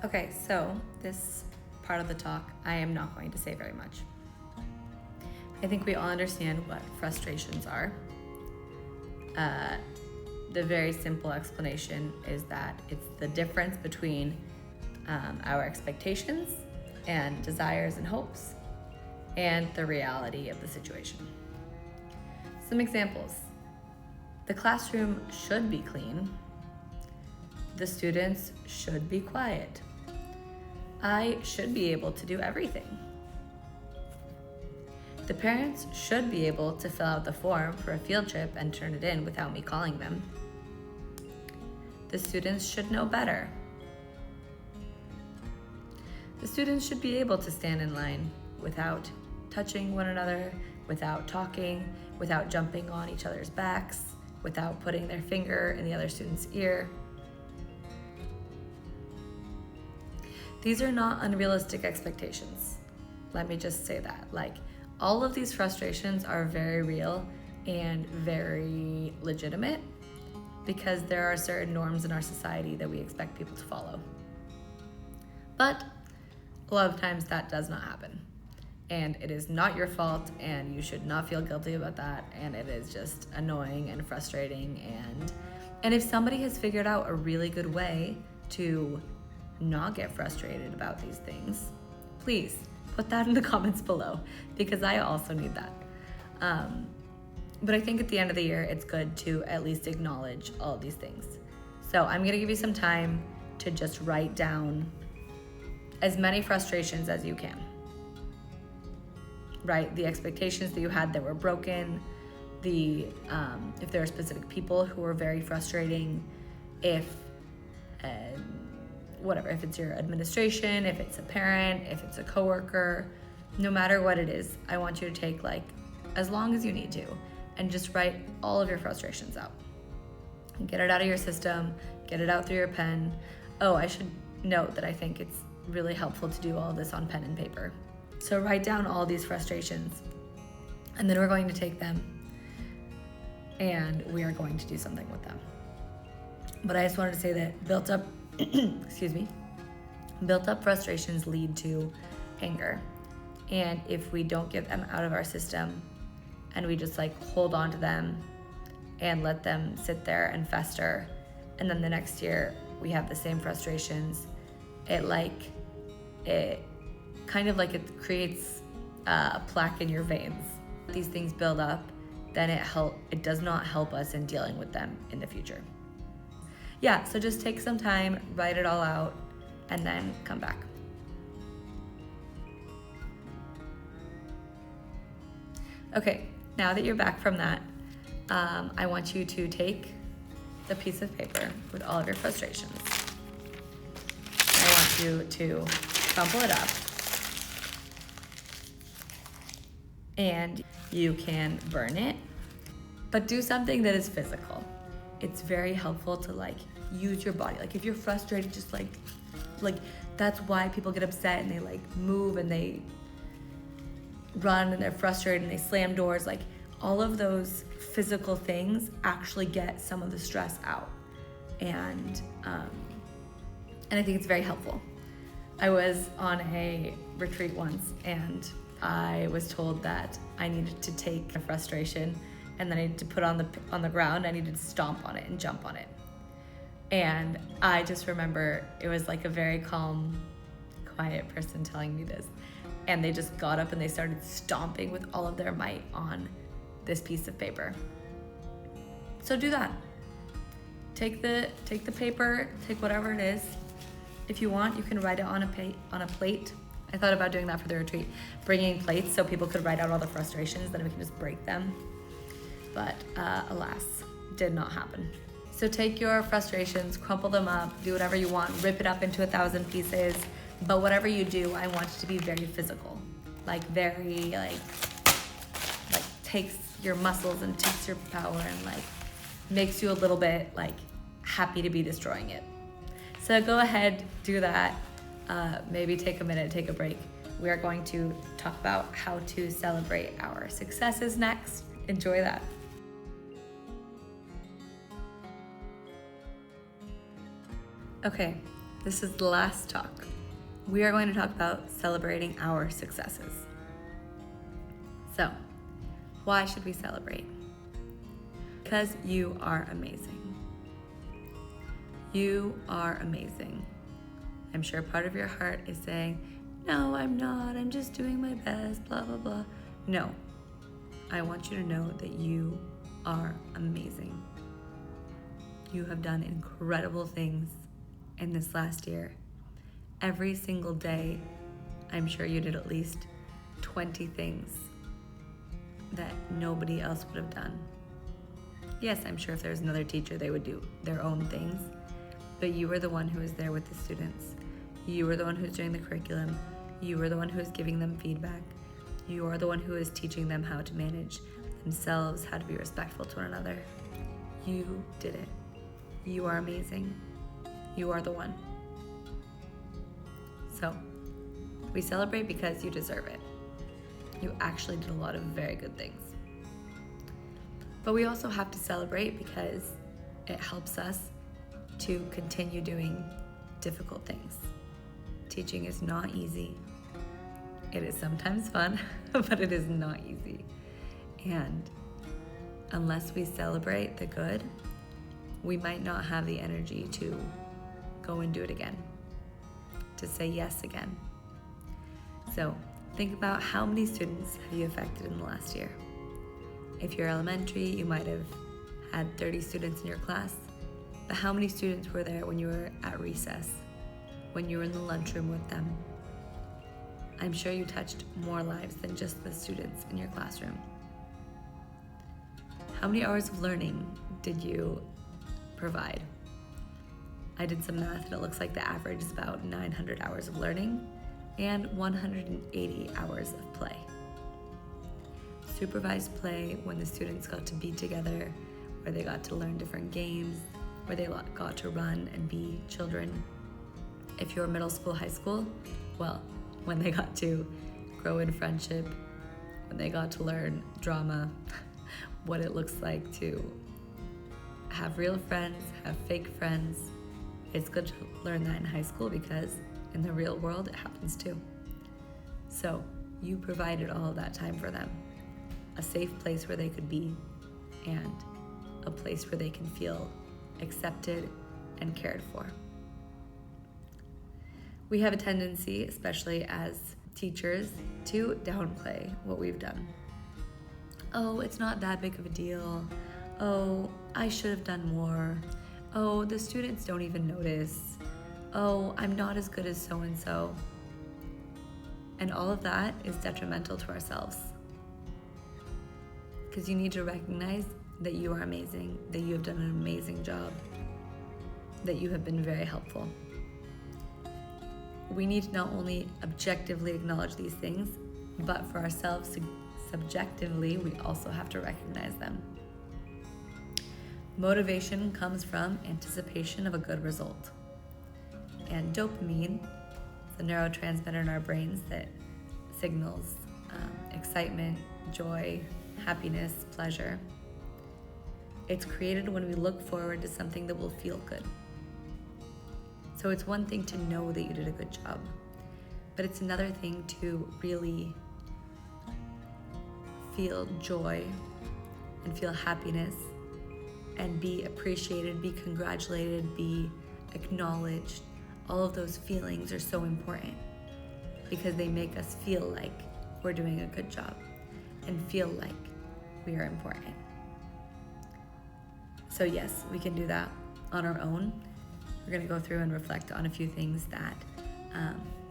Okay, so this part of the talk, I am not going to say very much. I think we all understand what frustrations are. The very simple explanation is that it's the difference between our expectations and desires and hopes and the reality of the situation. Some examples. The classroom should be clean. The students should be quiet. I should be able to do everything. The parents should be able to fill out the form for a field trip and turn it in without me calling them. The students should know better. The students should be able to stand in line without touching one another, without talking, without jumping on each other's backs, without putting their finger in the other student's ear. These are not unrealistic expectations. Let me just say that. All of these frustrations are very real and very legitimate because there are certain norms in our society that we expect people to follow. But a lot of times that does not happen. And it is not your fault, and you should not feel guilty about that, and it is just annoying and frustrating. And if somebody has figured out a really good way to not get frustrated about these things, please put that in the comments below, because I also need that. But I think at the end of the year, it's good to at least acknowledge all of these things. So I'm gonna give you some time to just write down as many frustrations as you can. Right, the expectations that you had that were broken, if there are specific people who are very frustrating, if it's your administration, if it's a parent, if it's a coworker, no matter what it is, I want you to take as long as you need to and just write all of your frustrations out. Get it out of your system, get it out through your pen. Oh, I should note that I think it's really helpful to do all of this on pen and paper. So write down all these frustrations, and then we're going to take them and we are going to do something with them. But I just wanted to say that built up frustrations lead to anger. And if we don't get them out of our system and we just hold on to them and let them sit there and fester, and then the next year we have the same frustrations, it creates a plaque in your veins. If these things build up, then it does not help us in dealing with them in the future. Yeah, so just take some time, write it all out, and then come back. Okay, now that you're back from that, I want you to take the piece of paper with all of your frustrations. I want you to crumple it up. And you can burn it, but do something that is physical. It's very helpful to use your body. If you're frustrated, just that's why people get upset and they move and they run and they're frustrated and they slam doors. All of those physical things actually get some of the stress out. And I think it's very helpful. I was on a retreat once and I was told that I needed to take a frustration and then I needed to put it on the ground. I needed to stomp on it and jump on it. And I just remember it was a very calm, quiet person telling me this. And they just got up and they started stomping with all of their might on this piece of paper. So do that. Take the paper, take whatever it is. If you want, you can write it on a plate. I thought about doing that for the retreat, bringing plates so people could write out all the frustrations, then we can just break them. But alas, did not happen. So take your frustrations, crumple them up, do whatever you want, rip it up into 1,000 pieces. But whatever you do, I want it to be very physical, very takes your muscles and takes your power and makes you a little bit happy to be destroying it. So go ahead, do that. Maybe take a minute, take a break. We are going to talk about how to celebrate our successes next. Enjoy that. Okay, This is the last talk. We are going to talk about celebrating our successes. So, why should we celebrate? Because you are amazing. You are amazing. I'm sure part of your heart is saying, no, I'm not. I'm just doing my best, blah, blah, blah. No, I want you to know that you are amazing. You have done incredible things in this last year. Every single day, I'm sure you did at least 20 things that nobody else would have done. Yes, I'm sure if there was another teacher, they would do their own things, but you were the one who was there with the students. You were the one who was doing the curriculum. You were the one who was giving them feedback. You are the one who is teaching them how to manage themselves, how to be respectful to one another. You did it. You are amazing. You are the one. So, we celebrate because you deserve it. You actually did a lot of very good things. But we also have to celebrate because it helps us to continue doing difficult things. Teaching is not easy. It is sometimes fun, but it is not easy. And unless we celebrate the good, we might not have the energy to go and do it again, to say yes again. So think about how many students have you affected in the last year. If you're elementary, you might have had 30 students in your class, but how many students were there when you were at recess, when you were in the lunchroom with them? I'm sure you touched more lives than just the students in your classroom. How many hours of learning did you provide? I did some math and it looks like the average is about 900 hours of learning and 180 hours of play. Supervised play, when the students got to be together, where they got to learn different games, where they got to run and be children. If you're middle school, high school, well, when they got to grow in friendship, when they got to learn drama, what it looks like to have real friends, have fake friends. It's good to learn that in high school because in the real world, it happens too. So you provided all of that time for them. A safe place where they could be and a place where they can feel accepted and cared for. We have a tendency, especially as teachers, to downplay what we've done. Oh, it's not that big of a deal. Oh, I should have done more. Oh, the students don't even notice. Oh, I'm not as good as so-and-so. And all of that is detrimental to ourselves. Because you need to recognize that you are amazing, that you have done an amazing job, that you have been very helpful. We need to not only objectively acknowledge these things, but for ourselves, subjectively, we also have to recognize them. Motivation comes from anticipation of a good result. And dopamine is a neurotransmitter in our brains that signals excitement, joy, happiness, pleasure. It's created when we look forward to something that will feel good. So it's one thing to know that you did a good job, but it's another thing to really feel joy and feel happiness and be appreciated, be congratulated, be acknowledged. All of those feelings are so important because they make us feel like we're doing a good job and feel like we are important. So yes, we can do that on our own. We're going to go through and reflect on a few things that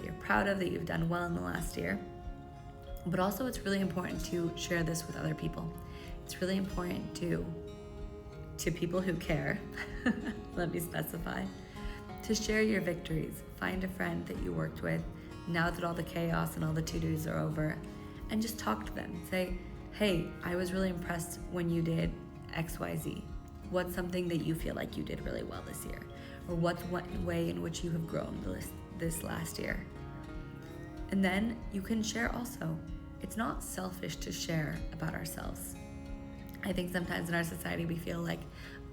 you're proud of, that you've done well in the last year. But also it's really important to share this with other people. It's really important to people who care, let me specify, to share your victories. Find a friend that you worked with now that all the chaos and all the to-dos are over, and just talk to them. Say, hey, I was really impressed when you did XYZ. What's something that you feel like you did really well this year? Or what's one way in which you have grown this last year? And then you can share also. It's not selfish to share about ourselves. I think sometimes in our society we feel like,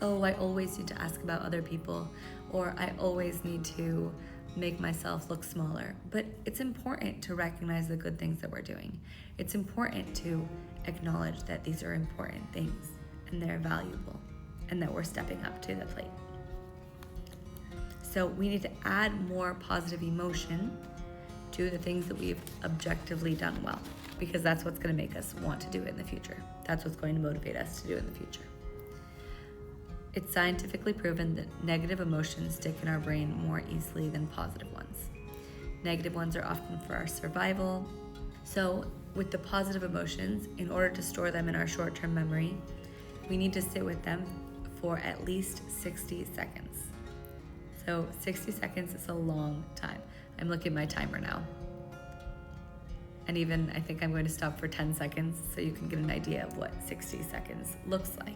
oh, I always need to ask about other people, or I always need to make myself look smaller. But it's important to recognize the good things that we're doing. It's important to acknowledge that these are important things and they're valuable and that we're stepping up to the plate. So we need to add more positive emotion to the things that we've objectively done well, because that's what's going to make us want to do it in the future. That's what's going to motivate us to do it in the future. It's scientifically proven that negative emotions stick in our brain more easily than positive ones. Negative ones are often for our survival. So with the positive emotions, in order to store them in our short-term memory, we need to sit with them for at least 60 seconds. So 60 seconds is a long time. I'm looking at my timer now. And even I think I'm going to stop for 10 seconds so you can get an idea of what 60 seconds looks like.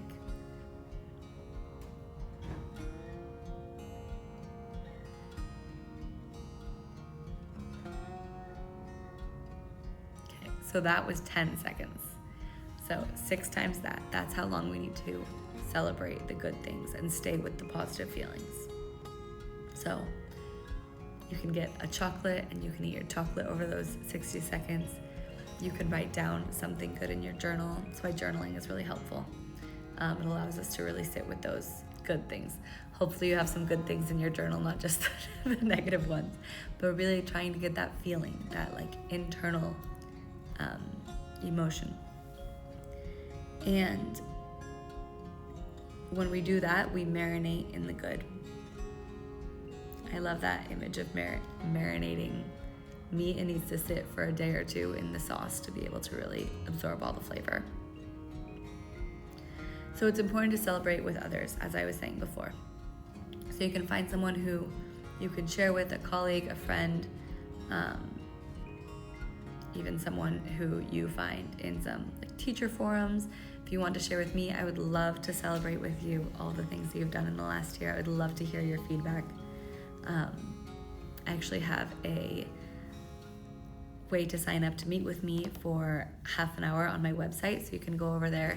Okay, so that was 10 seconds. So 6 times that. That's how long we need to celebrate the good things and stay with the positive feelings. So you can get a chocolate and you can eat your chocolate over those 60 seconds. You can write down something good in your journal. That's why journaling is really helpful. It allows us to really sit with those good things. Hopefully you have some good things in your journal, not just the negative ones, but really trying to get that feeling, that like internal emotion. And when we do that, we marinate in the good. I love that image of marinating meat. It needs to sit for a day or two in the sauce to be able to really absorb all the flavor. So it's important to celebrate with others, as I was saying before. So you can find someone who you can share with, a colleague, a friend, even someone who you find in some like teacher forums. If you want to share with me, I would love to celebrate with you all the things that you've done in the last year. I would love to hear your feedback. I actually have a way to sign up to meet with me for half an hour on my website, so you can go over there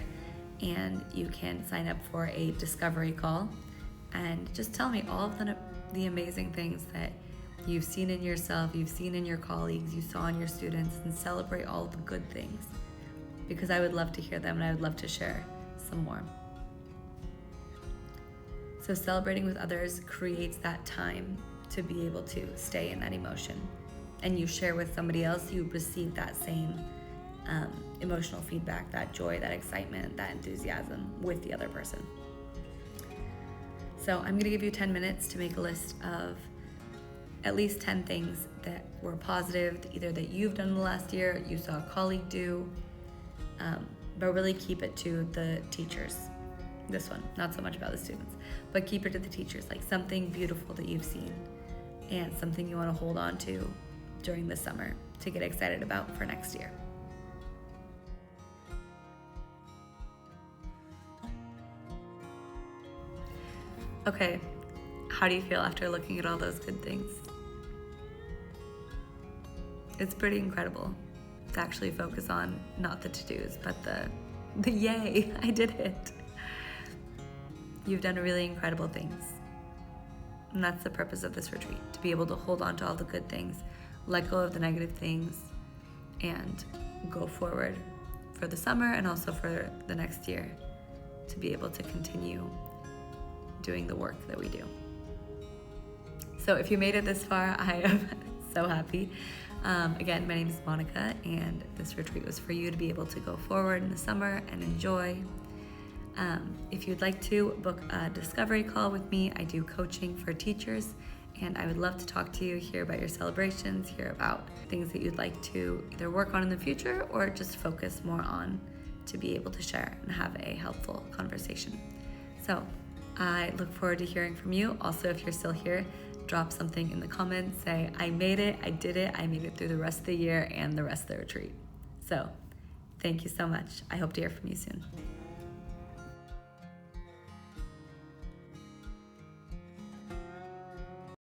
and you can sign up for a discovery call and just tell me all of the amazing things that you've seen in yourself, you've seen in your colleagues, you saw in your students, and celebrate all the good things, because I would love to hear them and I would love to share some more. So celebrating with others creates that time to be able to stay in that emotion. And you share with somebody else, you receive that same emotional feedback, that joy, that excitement, that enthusiasm with the other person. So I'm gonna give you 10 minutes to make a list of at least 10 things that were positive, either that you've done in the last year, you saw a colleague do, but really keep it to the teachers. This one, not so much about the students, but keep it to the teachers, like something beautiful that you've seen and something you want to hold on to during the summer to get excited about for next year. Okay, how do you feel after looking at all those good things? It's pretty incredible to actually focus on not the to-dos, but the yay, I did it. You've done really incredible things. And that's the purpose of this retreat, to be able to hold on to all the good things, let go of the negative things, and go forward for the summer and also for the next year to be able to continue doing the work that we do. So if you made it this far, I am so happy. Again, my name is Monica, and this retreat was for you to be able to go forward in the summer and enjoy. If you'd like to book a discovery call with me, I do coaching for teachers, and I would love to talk to you, hear about your celebrations, hear about things that you'd like to either work on in the future or just focus more on to be able to share and have a helpful conversation. So I look forward to hearing from you. Also, if you're still here, drop something in the comments, say, I made it, I did it, I made it through the rest of the year and the rest of the retreat. So thank you so much. I hope to hear from you soon.